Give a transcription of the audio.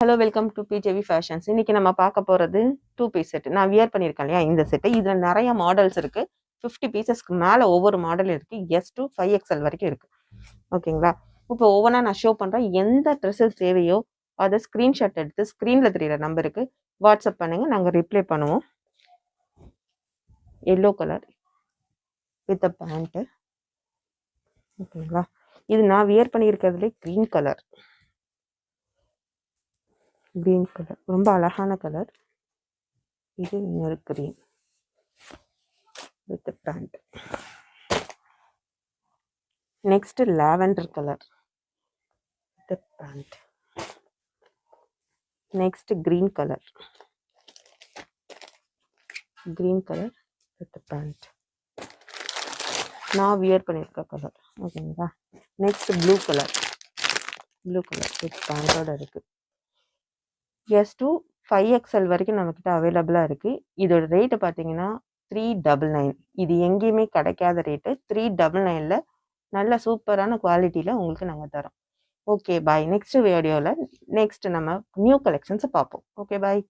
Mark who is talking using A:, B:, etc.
A: Hello welcome to BJV fashions. இன்னைக்கு நம்ம பார்க்க போகிறது 2 பீஸ் செட். நான் வியர் பண்ணியிருக்கேன் இல்லையா இந்த செட்டு. இதில் நிறைய மாடல்ஸ் இருக்குது. 50 பீசஸ்க்கு மேலே ஒவ்வொரு மாடல் இருக்குது. எஸ் டு 5XL வரைக்கும் இருக்குது. ஓகேங்களா? இப்போ ஒவ்வொன்றா நான் ஷோ பண்ணுறேன். எந்த ட்ரெஸ்ஸஸ் தேவையோ அதை ஸ்க்ரீன்ஷாட் எடுத்து ஸ்க்ரீனில் தெரியிற நம்பருக்கு வாட்ஸ்அப் பண்ணுங்கள், நாங்கள் ரிப்ளை பண்ணுவோம். Yellow colour with a pant. ஓகேங்களா? இது நான் வியர் பண்ணியிருக்கிறதுலே க்ரீன் கலர் ரொம்ப அழகான கலர். இது இன்னொரு green with pant. Next lavender colour with pant. Next green colour with pant. நான் வியர் பண்ணியிருக்க கலர். ஓகேங்களா? நெக்ஸ்ட் ப்ளூ கலர் வித் பேண்டோட இருக்குது. எஸ் டு 5XL வரைக்கும் நம்மக்கிட்ட அவைலபிளாக இருக்குது. இதோட ரேட்டு பார்த்தீங்கன்னா 399. இது எங்கேயுமே கிடைக்காத ரேட்டு. 399ல் நல்ல சூப்பரான குவாலிட்டியில் உங்களுக்கு நாங்கள் தரோம். Okay bye. நெக்ஸ்ட் வீடியோவில் நம்ம நியூ கலெக்ஷன்ஸை பார்ப்போம். Okay bye.